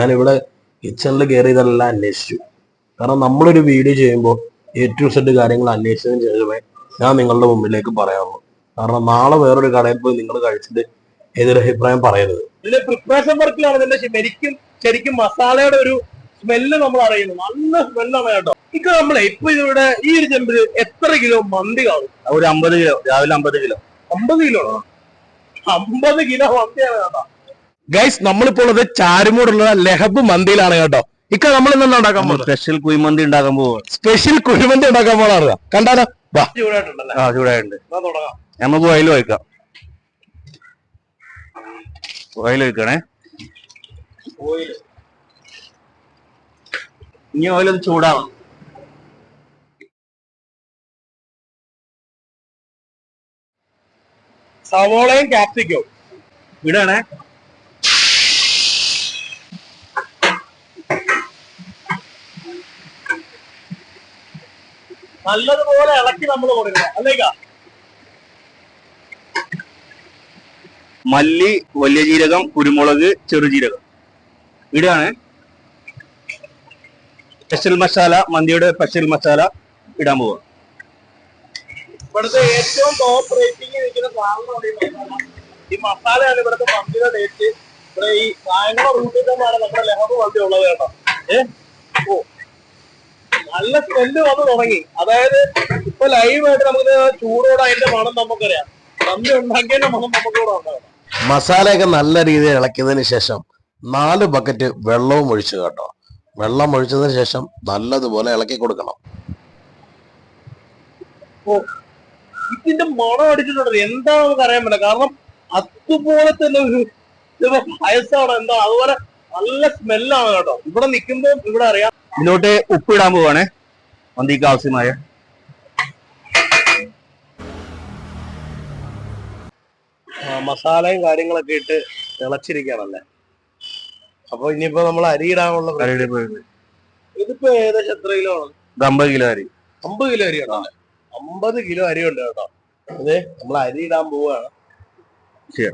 ഞാനിവിടെ കിച്ചണിൽ കയറി ഇതെല്ലാം അന്വേഷിച്ചു. കാരണം നമ്മളൊരു വീഡിയോ ചെയ്യുമ്പോൾ ഏറ്റവും സെറ്റ് കാര്യങ്ങൾ അന്വേഷിച്ചതിന് ശേഷമേ ഞാൻ നിങ്ങളുടെ മുമ്പിലേക്ക് പറയാറുള്ളൂ. കാരണം നാളെ വേറൊരു കടയിൽ പോയി നിങ്ങൾ കഴിച്ചിട്ട് ഏതൊരു അഭിപ്രായം പറയരുത്. ഇതിന്റെ പ്രിപ്പറേഷൻ വർക്കിലാണ് ഇതിന്റെ ശരിക്കും മസാലയുടെ ഒരു സ്മെല്ല് നമ്മൾ അറിയുന്നു. നല്ല സ്മെല്ലാണ് കേട്ടോ. ഇപ്പൊ നമ്മളെ ഇപ്പൊ ഇവിടെ ഈ ഒരു ചെമ്പില് എത്ര കിലോ മന്തി കാണും? ഒരു 50 കിലോ, രാവിലെ 50 കിലോ. 50 കിലോ 50 കിലോ മന്തിയാണ് കേട്ടോ. ഗൈസ്, നമ്മളിപ്പോൾ ഉള്ളത് ചാരുമൂടുള്ള ലഹബ് മന്തിയിലാണ് കേട്ടോ. ഇക്ക നമ്മൾ ഇന്ന് ഉണ്ടാക്കാൻ പോകുന്നത് സ്പെഷ്യൽ കുഴിമന്തി ഉണ്ടാക്കാൻ പോവാണ്. സ്പെഷ്യൽ കുഴിമന്തി ഉണ്ടാക്കാൻ പോകാറ്. കണ്ടാലോ? ചൂടായിട്ടുണ്ടല്ലേ? ആ, ചൂടായിട്ടുണ്ട്. തുടങ്ങാം. നമുക്ക് ഓയിൽ ഒഴിക്കാം. ഓയിൽ ഒഴിക്കണേ. ഇനി ഓയിൽ ഒന്ന് ചൂടാവണം. സവോളയും ക്യാപ്സിക്കവും ഇടണേ. നല്ലതുപോലെ ഇളക്കി നമ്മൾ കൊടുക്കണം അല്ലേക്കാ. മല്ലി, വലിയ ജീരകം, കുരുമുളക്, ചെറുജീരകം ഇടാണ്. സ്പെഷ്യൽ മസാല, മന്തിയുടെ സ്പെഷ്യൽ മസാല ഇടാൻ പോവാ. ഇവിടുത്തെ ഏറ്റവും ടോപ്പ് റേറ്റിംഗ് നിൽക്കുന്ന സാധനം ഈ മസാലയാണ്. ഇവിടുത്തെ മന്തിയുടെ ടേസ്റ്റ് ഇവിടെ ഈ കായംകുള റൂട്ടിൽ തന്നെയാണ് നമ്മുടെ ലഹബ് മന്തി ഉള്ളത് കേട്ടോ. ഓ, നല്ല സ്മെല്ല് വന്ന് തുടങ്ങി. അതായത് ഇപ്പൊ ലൈവായിട്ട് നമുക്ക് ചൂടോടെ അതിന്റെ മണം നമുക്കറിയാം. മന്തി ഉണ്ടാക്കിയതിന്റെ മണം നമുക്കിവിടെ ഉണ്ടാകും. മസാലയൊക്കെ നല്ല രീതിയിൽ ഇളക്കിയതിന് ശേഷം 4 ബക്കറ്റ് വെള്ളവും ഒഴിച്ചു കേട്ടോ. വെള്ളം ഒഴിച്ചതിന് ശേഷം നല്ലതുപോലെ ഇളക്കി കൊടുക്കണം. ഇതിന്റെ മണം അടിച്ചിട്ടുണ്ട്. എന്താ നമുക്ക് അറിയാൻ പറ്റില്ല. കാരണം അതുപോലെ തന്നെ ഒരു വയസ്സാണ് എന്താ, അതുപോലെ നല്ല സ്മെല്ലാണ് കേട്ടോ. ഇവിടെ നിൽക്കുമ്പോൾ ഇവിടെ അറിയാം. ഇതിലോട്ട് ഉപ്പ് ഇടാൻ പോവാണ്. മന്തിക്ക് ആവശ്യമായ മസാലയും കാര്യങ്ങളൊക്കെ ഇട്ട് തിളച്ചിരിക്കുകയാണല്ലേ. അപ്പൊ ഇനിയിപ്പോ നമ്മൾ അരി ഇടാനുള്ള ഇതിപ്പോ ഏകദേശം എത്ര കിലോ ആണ്? 50 കിലോ അരി. 50 കിലോ അരിയാണോ? 50 കിലോ അരി ഉണ്ട് കേട്ടോ. അതെ, നമ്മൾ അരി ഇടാൻ പോവാണ്. ശരി.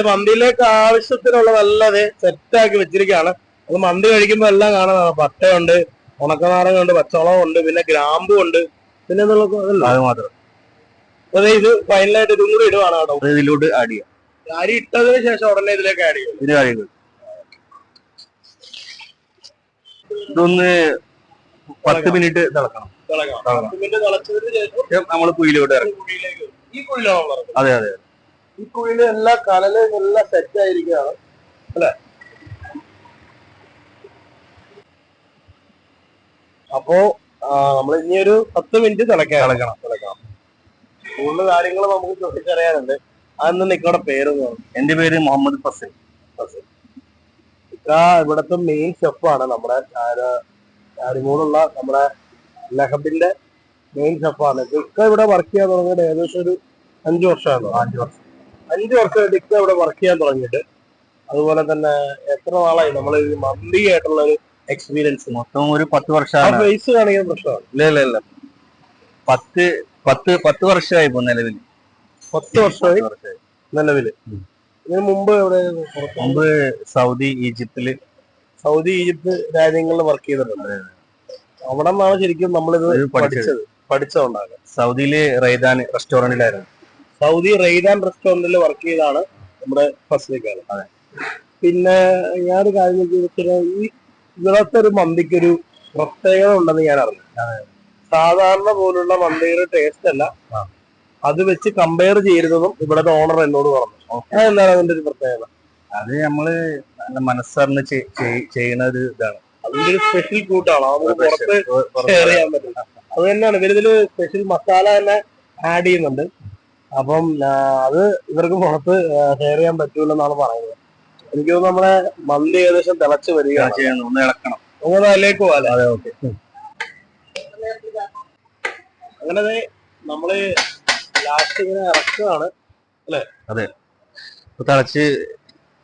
മന്തിയിലേക്ക് ആവശ്യത്തിനുള്ള നല്ലത് സെറ്റാക്കി വെച്ചിരിക്കുകയാണ്. അത് മന്തി കഴിക്കുമ്പോ എല്ലാം കാണുന്നതാണ്. പട്ടയുണ്ട്, ഉണക്കനാരങ്ങുണ്ട്, പച്ചമുളകുണ്ട്, പിന്നെ ഗ്രാമ്പും ഉണ്ട്, പിന്നെ അത് മാത്രം. അതെ, ഇത് ഫൈനലായിട്ട് ഇതും കൂടി ഇടുവാണ് കേട്ടോ. ഇതിലോട്ട് ആഡ് ചെയ്യാം. അരി ഇട്ടതിന് ശേഷം ഉടനെ ഇതിലേക്ക് ആഡ് ചെയ്യും. ഇതൊന്ന് 10 മിനിറ്റ് തിളക്കണം. 10 മിനിറ്റ് തിളച്ചതിന് ശേഷം നമ്മൾ കുഴിയിലോട്ട് ഇറങ്ങും. ഈ കുഴിയിലാണോ? അതെ അതെ. ഈ കുഴിയില് എല്ലാ കനലും എല്ലാം സെറ്റ് ആയിരിക്കുകയാണ് അല്ലെ. അപ്പോ നമ്മൾ ഇനി ഒരു 10 മിനിറ്റ് തിളക്കണം. കൂടുതൽ കാര്യങ്ങൾ നമുക്ക് ചോദിച്ചറിയാനുണ്ട്. അതെന്ന് നിങ്ങളുടെ പേര്? എന്റെ പേര് മുഹമ്മദ് ഫസൽ. ഇവിടുത്തെ മെയിൻ ഷെഫാണ്. നമ്മുടെ ചാരുമൂടുള്ള നമ്മുടെ ലഹബിന്റെ മെയിൻ ഷെഫാണ്. ഇക്ക ഇവിടെ വർക്ക് ചെയ്യാൻ തുടങ്ങിയിട്ട് ഏകദേശം ഒരു 5 വർഷമാണോ? 5 വർഷമായിട്ട് ഇക്ക ഇവിടെ വർക്ക് ചെയ്യാൻ തുടങ്ങിയിട്ട്. അതുപോലെ തന്നെ എത്ര നാളായി നമ്മൾ ഈ മന്തി ആയിട്ടുള്ള ഒരു എക്സ്പീരിയൻസ്? മൊത്തം ഒരു 10 വർഷമാണ്. ഫേസ് കാണിക്കാൻ പ്രശ്നമാണ്. ഇല്ല 10 വർഷമായി ഇപ്പൊ നിലവിൽ. 10 വർഷമായി നിലവില്. ഇതിന് മുമ്പ് എവിടെ? മുമ്പ് സൗദി, ഈജിപ്ത് രാജ്യങ്ങളിൽ വർക്ക് ചെയ്തിട്ടുണ്ട്. അവിടെ നിന്നാണ് ശരിക്കും നമ്മളിത് പഠിച്ചതുണ്ടാകുക. സൗദിയില് റൈദാൻ റെസ്റ്റോറന്റിലായിരുന്നു. സൗദി റൈദാൻ റെസ്റ്റോറന്റിൽ വർക്ക് ചെയ്താണ് നമ്മുടെ ഫസ്ലിക്കാണ്. അതെ. പിന്നെ ഞാനൊരു കാര്യം ഈ ഇവിടത്തെ ഒരു മന്തിക്കൊരു പ്രത്യേകത ഉണ്ടെന്ന് ഞാൻ അറിഞ്ഞു. സാധാരണ പോലുള്ള മന്തിയുടെ ടേസ്റ്റ് അല്ല, അത് വെച്ച് കമ്പയർ ചെയ്തതും ഇവിടുത്തെ ഓണർ എന്നോട് പറഞ്ഞു. അതെന്താണ് അതിന്റെ ഒരു പ്രത്യേകത? അത് നമ്മള് നല്ല മനസ്സറിഞ്ഞ് ചെയ്യുന്ന ഒരു ഇതാണ്. അതിന്റെ ഒരു സ്പെഷ്യൽ കൂട്ടാണോ? നമുക്ക് പുറത്ത് ഷെയർ ചെയ്യാൻ പറ്റും. അത് തന്നെയാണ് ഇവരിതില് സ്പെഷ്യൽ മസാല തന്നെ ആഡ് ചെയ്യുന്നുണ്ട്. അപ്പം അത് ഇവർക്ക് പുറത്ത് ഷെയർ ചെയ്യാൻ പറ്റൂലെന്നാണ് പറയുന്നത്. എനിക്ക് തോന്നുന്നു നമ്മുടെ മന്തി ഏകദേശം തിളച്ച് വരികയാണ്. ഒന്ന് ഇളക്കണം. അങ്ങനെ അതിലേക്ക് പോകാല്ലേ? അതെ, ഓക്കെ. അങ്ങനെ നമ്മള് ലാസ്റ്റ് ഇങ്ങനെ ഇറക്കുകയാണ് അല്ലെ? അതെ. തിളച്ച്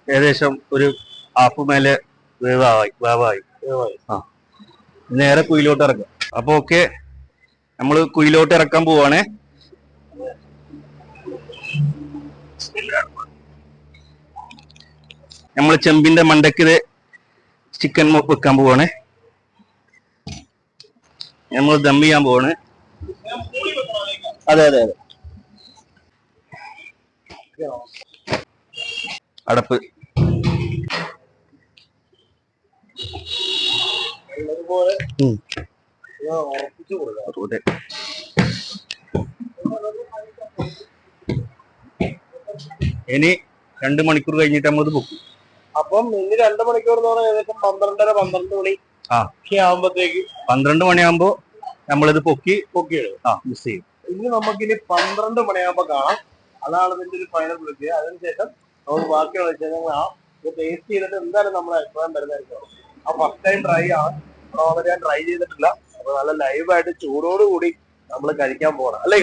ഏകദേശം ഒരു ഹാഫ് മേലെ വേവായി. നേരെ കുയിലോട്ട് ഇറക്കാം. അപ്പൊ ഓക്കെ, നമ്മള് കുയിലോട്ട് ഇറക്കാൻ പോവാണേ. നമ്മള് ചെമ്പിന്റെ മണ്ടയ്ക്ക് ചിക്കൻ വെക്കാൻ പോവാണേ. നമ്മൾ ദം ചെയ്യാൻ പോവാണ്. അതെ അതെ അതെ. അടപ്പ് ഉറപ്പിച്ചു കൊടുക്കാം. ഇനി 2 മണിക്കൂർ കഴിഞ്ഞിട്ട് നമ്മളിത് പൊക്കും. അപ്പം ഇനി 2 മണിക്കൂർ എന്ന് പറഞ്ഞാൽ ഏകദേശം 12:30 മണി ആവുമ്പത്തേക്ക് 12 മണിയാകുമ്പോ നമ്മളിത് പൊക്കിയെടുക്കും. മിസ് ചെയ്യും. ഇനി നമുക്കിനി 12 മണിയാകുമ്പോ കാണാം. അതാണ് ഇതിന്റെ ഒരു ഫൈനൽ പ്രക്രിയ. അതിനുശേഷം നമുക്ക് ബാക്കിയുള്ള വിശേഷങ്ങൾ ടേസ്റ്റ് ചെയ്തിട്ട് എന്തായാലും നമ്മുടെ അഭിപ്രായം വരുന്നതായിരിക്കും. ആ ഫസ്റ്റ് ടൈം ട്രൈ ആണ്. ഞാൻ ട്രൈ ചെയ്തിട്ടില്ല. അപ്പൊ നല്ല ലൈവായിട്ട് ചൂടോടുകൂടി നമ്മൾ കഴിക്കാൻ പോകണം അല്ലേ?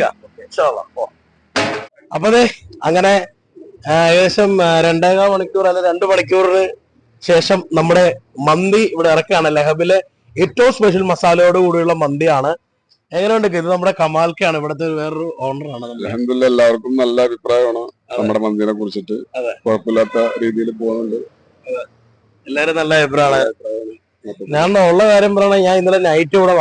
അപ്പൊ അങ്ങനെ ഏകദേശം 2.25 മണിക്കൂർ അല്ലെ 2 മണിക്കൂറിന് ശേഷം നമ്മുടെ മന്തി ഇവിടെ ഇറക്കുകയാണ്. ലഹബിലെ ഏറ്റവും സ്പെഷ്യൽ മസാലയോട് കൂടിയുള്ള മന്തിയാണ്. എങ്ങനെയുണ്ട്? ഇത് നമ്മുടെ കമാൽക്കാണ്, ഇവിടുത്തെ വേറൊരു ഓണറാണ്. അൽഹംദുലില്ലാ, എല്ലാവർക്കും നല്ല അഭിപ്രായമാണ് നമ്മുടെ മന്തിനെ കുറിച്ചിട്ട്. കുഴപ്പമില്ലാത്ത രീതിയിൽ പോകുന്നുണ്ട്. എല്ലാരും നല്ല അഭിപ്രായമാണ്. ഞാൻ ഉള്ള കാര്യം പറയണ, ഞാൻ ഇന്നലെ നൈറ്റ് ഇവിടെ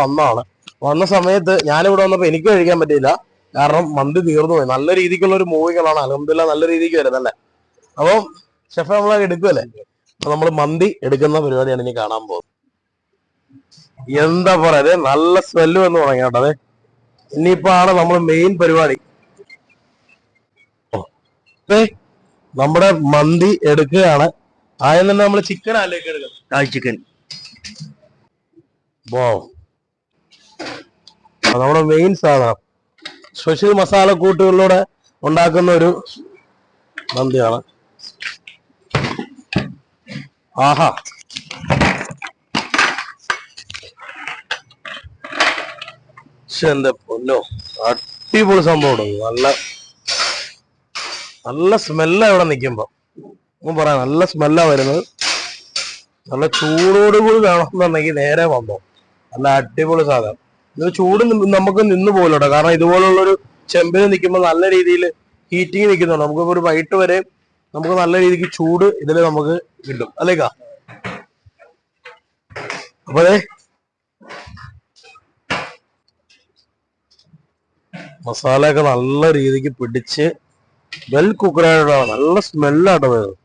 വന്ന സമയത്ത് ഞാനിവിടെ വന്നപ്പോ എനിക്ക് കഴിക്കാൻ പറ്റിയില്ല. കാരണം മന്തി തീർന്നു പോയി. നല്ല രീതിക്കുള്ള ഒരു മൂവികളാണ് അൽഹംദുലില്ലാ, നല്ല രീതിക്ക് വരുന്നല്ലേ. അപ്പൊ ഷെഫ് നമ്മളെ എടുക്കുമല്ലേ? അപ്പൊ നമ്മള് മന്തി എടുക്കുന്ന പരിപാടിയാണ് ഇനി കാണാൻ പോകുന്നത്. എന്താ പറയാ, നല്ല സ്മെല്ല് വന്ന് തുടങ്ങി കേട്ടോ. അതെ, ഇനിയിപ്പോ ആണ് നമ്മൾ മെയിൻ പരിപാടി. നമ്മുടെ മന്തി എടുക്കുകയാണ്. ആദ്യം തന്നെ നമ്മൾ ചിക്കൻ അതിലേക്ക് എടുക്കണം. ചിക്കൻ നമ്മുടെ മെയിൻ സാധനം സ്പെഷ്യൽ മസാല കൂട്ടുകളിലൂടെ ഉണ്ടാക്കുന്ന ഒരു മന്തിയാണ്. ആഹാ, എന്റെ പൊന്നോ, അടിപൊളി സംഭവം. നല്ല സ്മെല്ലാ ഇവിടെ നിൽക്കുമ്പോ. പറയാം, നല്ല സ്മെല്ലാ വരുന്നത്. നല്ല ചൂടോടുകൂടി വേണമെന്നുണ്ടെങ്കിൽ നേരെ വന്നോ. നല്ല അടിപൊളി സാധനം. ഇത് ചൂട് നമുക്ക് നിന്ന് പോലോട്ടോ. കാരണം ഇതുപോലുള്ളൊരു ചെമ്പിൽ നിൽക്കുമ്പോൾ നല്ല രീതിയിൽ ഹീറ്റിങ് നിൽക്കുന്നുണ്ട്. നമുക്ക് ഒരു വൈകിട്ട് വരെ നമുക്ക് നല്ല രീതിക്ക് ചൂട് ഇതിൽ നമുക്ക് കിട്ടും അല്ലേക്കാ. അപ്പൊ മസാലയൊക്കെ നല്ല രീതിക്ക് പിടിച്ച് വെൽ കുക്കറായിട്ടാണ്. നല്ല സ്മെല്ലാട്ടോ വരുന്നത്.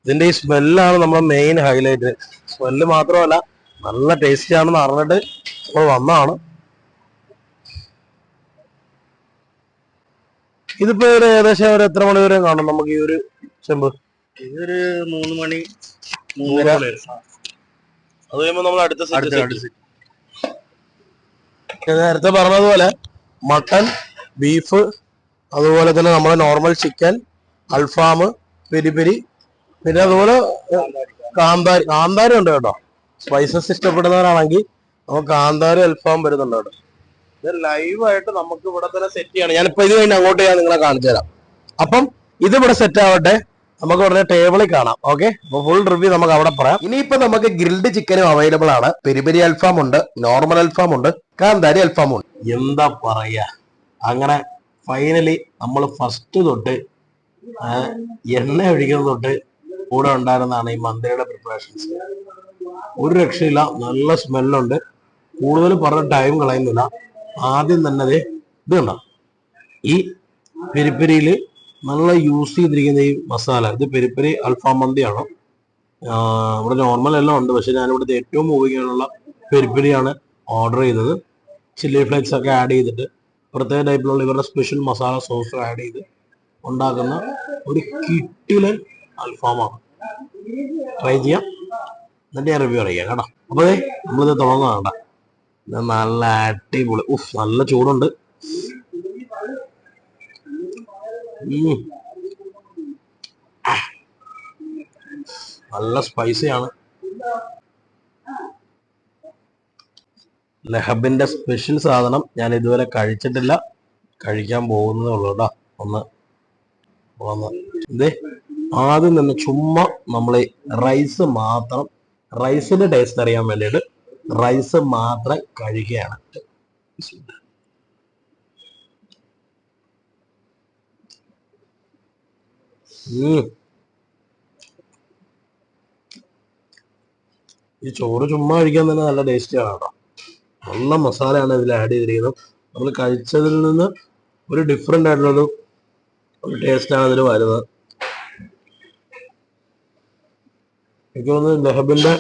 ഇതിന്റെ ഈ സ്മെല്ലാണ് നമ്മുടെ മെയിൻ ഹൈലൈറ്റ്. സ്മെല്ല് മാത്രമല്ല, നല്ല ടേസ്റ്റി ആണെന്ന് അറിഞ്ഞിട്ട് നമ്മൾ വന്നതാണ്. ഇതിപ്പോ ഏകദേശം ഒരു എത്ര മണി വരെ കാണും നമുക്ക് ഈ ഒരു ചെമ്പ്? ഇതൊരു 3 മണി 3:30. അത് കഴിയുമ്പോ നമ്മൾ അടുത്ത നേരത്തെ പറഞ്ഞതുപോലെ മട്ടൺ, ബീഫ്, അതുപോലെ തന്നെ നമ്മുടെ നോർമൽ ചിക്കൻ, അൽഫാം, പെരി, പിന്നെ അതുപോലെ കാന്താരി ഉണ്ട് കേട്ടോ. സ്പൈസസ് ഇഷ്ടപ്പെടുന്നവരാണെങ്കിൽ നമുക്ക് കാന്താരി അൽഫാം വരുന്നുണ്ട് കേട്ടോ. ഇത് ലൈവായിട്ട് നമുക്ക് ഇവിടെ തന്നെ സെറ്റ് ചെയ്യണം. ഞാനിപ്പോ ഇത് കഴിഞ്ഞ് അങ്ങോട്ട് ഞാൻ നിങ്ങളെ കാണിച്ചു തരാം. അപ്പം ഇത് ഇവിടെ സെറ്റ് ആവട്ടെ, നമുക്ക് ഉടനെ ടേബിളിൽ കാണാം. ഓക്കെ, അപ്പൊ ഫുൾ റിവ്യൂ നമുക്ക് അവിടെ പറയാം. ഇനിയിപ്പോ നമുക്ക് ഗ്രിൽഡ് ചിക്കനും അവൈലബിൾ ആണ്. പെരി അൽഫാം ഉണ്ട്, നോർമൽ അൽഫാം ഉണ്ട്, കാന്താരി അൽഫാം ഉണ്ട്. എന്താ പറയാ, അങ്ങനെ ഫൈനലി നമ്മൾ ഫസ്റ്റ് തൊട്ട് എണ്ണ ഒഴിക്കുന്നത് തൊട്ട് കൂടെ ഉണ്ടായിരുന്നതാണ് ഈ മന്തിയുടെ പ്രിപ്പറേഷൻസ്. ഒരു രക്ഷയില്ല, നല്ല സ്മെല്ലുണ്ട്. കൂടുതൽ പറഞ്ഞ ടൈം കളയുന്നില്ല. ആദ്യം തന്നെ ഇത് കണ്ടോ, ഈ പെരിപ്പെരിയിൽ നല്ല യൂസ് ചെയ്തിരിക്കുന്ന ഈ മസാല, ഇത് പെരിപ്പെരി അൽഫാം മന്തിയാണ്. ഇവിടെ നോർമൽ എല്ലാം ഉണ്ട്, പക്ഷെ ഞാനിവിടുത്തെ ഏറ്റവും ഉപയോഗിക്കാനുള്ള പെരിപ്പെരിയാണ് ഓർഡർ ചെയ്തത്. ചില്ലി ഫ്ലേക്സ് ഒക്കെ ആഡ് ചെയ്തിട്ട് പ്രത്യേക ടൈപ്പിലുള്ള ഇവരുടെ സ്പെഷ്യൽ മസാല സോസ് ആഡ് ചെയ്ത് ഉണ്ടാക്കുന്ന ഒരു കിട്ടിലെ അൽഫാമാണ്. ട്രൈ ചെയ്യാം, എന്നിട്ട് ഞാൻ റിവ്യൂ അറിയാം കേട്ടോ. അപ്പൊ നമ്മളിത് തുടങ്ങാണ്ട. നല്ല അടിപൊളി, നല്ല ചൂടുണ്ട്. നല്ല സ്പൈസിയാണ്. ലഹബിന്റെ സ്പെഷ്യൽ സാധനം ഞാൻ ഇതുവരെ കഴിച്ചിട്ടില്ല, കഴിക്കാൻ പോകുന്നതേ ഉള്ളൂ കേട്ടോ. ഒന്ന് ഇതേ ആദ്യം തന്നെ ചുമ്മാ നമ്മൾ റൈസിന്റെ ടേസ്റ്റ് അറിയാൻ വേണ്ടിയിട്ട് റൈസ് മാത്രം കഴിക്കുകയാണ്. ഈ ചോറ് ചുമ്മാ കഴിക്കാൻ തന്നെ നല്ല ടേസ്റ്റിയാണ് കേട്ടോ. നല്ല മസാലയാണ് ഇതിൽ ആഡ് ചെയ്തിരിക്കുന്നത്. നമ്മൾ കഴിച്ചതിൽ നിന്ന് ഒരു ഡിഫറെന്റ് ആയിട്ടുള്ളൊരു ടേസ്റ്റാണ് ഇതിൽ വരുന്നത്. എനിക്ക് തോന്നുന്നത് ലഹബിന്റെ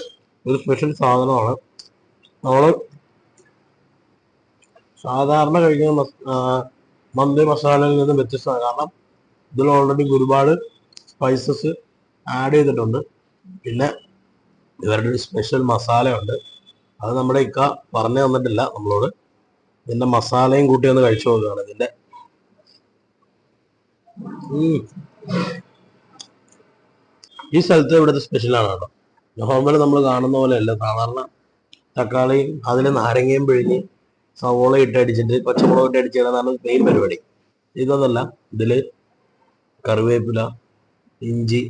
ഒരു സ്പെഷ്യൽ സാധനമാണ്. നമ്മള് സാധാരണ കഴിക്കുന്ന മന്തി മസാലയിൽ നിന്ന് വ്യത്യസ്തമാണ്. കാരണം ഇതിൽ ഓൾറെഡി ഒരുപാട് സ്പൈസസ് ആഡ് ചെയ്തിട്ടുണ്ട്. പിന്നെ ഇവരുടെ ഒരു സ്പെഷ്യൽ മസാലയുണ്ട്. അത് നമ്മുടെ ഇക്ക പറഞ്ഞു തന്നിട്ടില്ല നമ്മളോട്. ഇതിന്റെ മസാലയും കൂട്ടി ഒന്ന് കഴിച്ചു നോക്കുകയാണ്. ഇതിന്റെ ഈ സ്ഥലത്ത് ഇവിടുത്തെ സ്പെഷ്യലാണ് കേട്ടോ. നോർമലി നമ്മൾ കാണുന്ന പോലെ അല്ല. സാധാരണ തക്കാളിയും അതിൽ നാരങ്ങയും പിഴിഞ്ഞ് സവോള ഇട്ടടിച്ചിട്ട് പച്ചമുളക് ഇട്ടടിച്ചിടാനാണ് മെയിൻ പരിപാടി. ഇതൊന്നല്ല. ഇതില് കറിവേപ്പില, ഇഞ്ചി,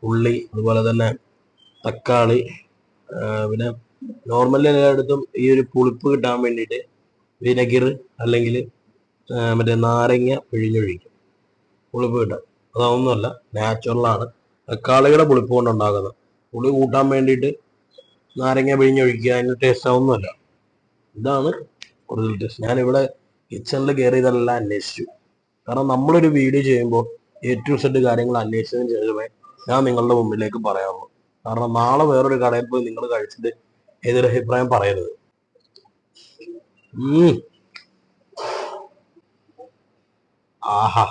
ഉള്ളി, അതുപോലെ തന്നെ തക്കാളി, പിന്നെ നോർമലി എല്ലായിടത്തും ഈ ഒരു പുളിപ്പ് കിട്ടാൻ വേണ്ടിയിട്ട് വിനെഗർ അല്ലെങ്കിൽ മറ്റേ നാരങ്ങ പിഴിഞ്ഞൊഴിക്കും പുളിപ്പ് കിട്ടാൻ. അതൊന്നുമല്ല, നാച്ചുറലാണ്. തക്കാളിയുടെ പുളിപ്പ് കൊണ്ടുണ്ടാകുന്നത്. പുളി കൂട്ടാൻ വേണ്ടിയിട്ട് നാരങ്ങ പിഴിഞ്ഞൊഴിക്കുക, അതിൻ്റെ ടേസ്റ്റ് ഒന്നുമല്ല. ഇതാണ് ഒറിജിനൽ ടേസ്റ്റ്. ഞാനിവിടെ കിച്ചണിൽ കയറി ഇതെല്ലാം അന്വേഷിച്ചു. കാരണം നമ്മളൊരു വീഡിയോ ചെയ്യുമ്പോൾ A to Z കാര്യങ്ങൾ അന്വേഷിച്ചതിന് ശേഷമേ ഞാൻ നിങ്ങളുടെ മുമ്പിലേക്ക് പറയാറുള്ളൂ. കാരണം നാളെ വേറൊരു കടയിൽ പോയി നിങ്ങൾ കഴിച്ചിട്ട് എതിരഭിപ്രായം പറയരുത്. ആഹാ,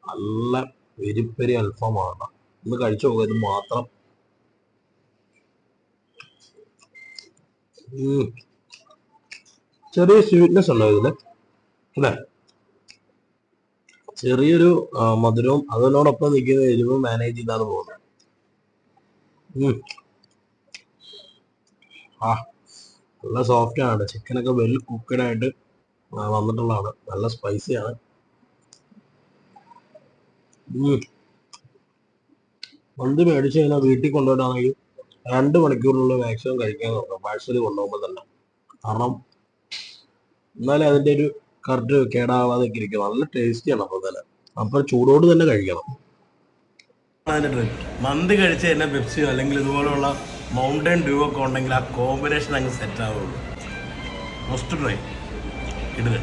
നല്ല പെരിപ്പെരി അൽഫാമാണ്. ഒന്ന് കഴിച്ചു നോക്കുക. ഇത് മാത്രം ചെറിയ സ്വീറ്റ്നെസ് ഉണ്ടോ ഇതില് അല്ലേ? ചെറിയൊരു മധുരവും അതിനോടൊപ്പം നിൽക്കുന്ന എരിവും മാനേജ് ചെയ്താണ് പോകുന്നത്. നല്ല സോഫ്റ്റ് ആണ്. ചിക്കനൊക്കെ വെൽ കുക്കഡ് ആയിട്ട് വന്നിട്ടുള്ളതാണ്. നല്ല സ്പൈസിയാണ്. മന്തി മേടിച്ചു കഴിഞ്ഞാൽ വീട്ടിൽ കൊണ്ടുപോയിട്ടാണെങ്കിൽ 2 മണിക്കൂറിനുള്ള മാക്സിമം കഴിക്കാൻ നോക്കാം, പാഴ്സൽ കൊണ്ടുപോകുമ്പോൾ തന്നെ. കാരണം എന്നാലും അതിന്റെ ഒരു കറക്റ്റ് കേടാവാതെ ഇരിക്കണം. നല്ല ടേസ്റ്റിയാണ്. അപ്പോൾ തന്നെ അപ്പോൾ ചൂടോട് തന്നെ കഴിക്കണം. മന്തി കഴിച്ച് തന്നെ പെപ്സിയോ അല്ലെങ്കിൽ ഇതുപോലുള്ള മൗണ്ടൻ ഡ്യൂ ഒക്കെ ഉണ്ടെങ്കിൽ ആ കോമ്പിനേഷൻ അങ്ങ് സെറ്റ് ആവുള്ളൂ. മസ്റ്റ് ട്രൈ ഇടുക.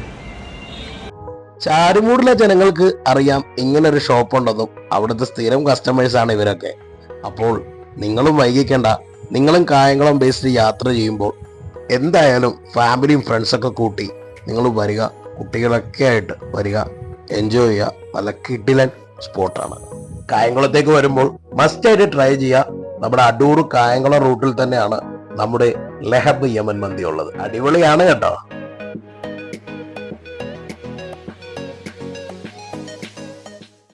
ചാരുമൂടിലെ ജനങ്ങൾക്ക് അറിയാം ഇങ്ങനൊരു ഷോപ്പ് ഉണ്ടെന്നും അവിടുത്തെ സ്ഥിരം കസ്റ്റമേഴ്സാണ് ഇവരൊക്കെ. അപ്പോൾ നിങ്ങളും വൈകിക്കേണ്ട. നിങ്ങളും കായംകുളം ബേസിൽ യാത്ര ചെയ്യുമ്പോൾ എന്തായാലും ഫാമിലിയും ഫ്രണ്ട്സൊക്കെ കൂട്ടി നിങ്ങൾ വരിക. കുട്ടികളൊക്കെ ആയിട്ട് വരിക, എൻജോയ് ചെയ്യുക. നല്ല കിടിലൻ സ്പോട്ടാണ്. കായംകുളത്തേക്ക് വരുമ്പോൾ മസ്റ്റായിട്ട് ട്രൈ ചെയ്യുക. നമ്മുടെ അടൂർ കായംകുളം റൂട്ടിൽ തന്നെയാണ് നമ്മുടെ ലഹബ് യമൻ മന്തി ഉള്ളത്. അടിപൊളിയാണ് കേട്ടോ.